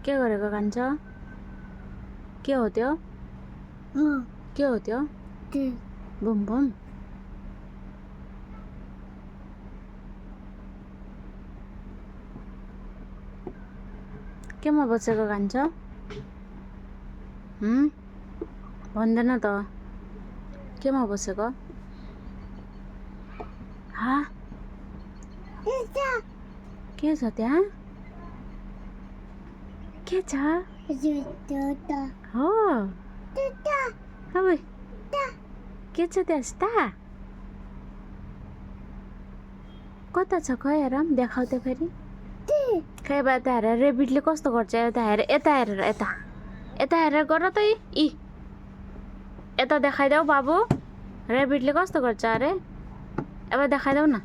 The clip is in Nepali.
के गरेको कान्छ? के हो त्यो? के हो त्यो? बुम बुम केमा बसेको कान्छ? भन्दैन त केमा बसेको? हा के छ त्यहाँ? के छ? हो अब के छ त्यस्ता? कता छ खै हेर देखाउ त फेरि खै बा यता हेर रेबिटले कस्तो गर्छ यता हेर यता हेरेर गर त यी यता देखाइदेऊ बाबु रेबिटले कस्तो गर्छ अरे अब देखाइदेऊ न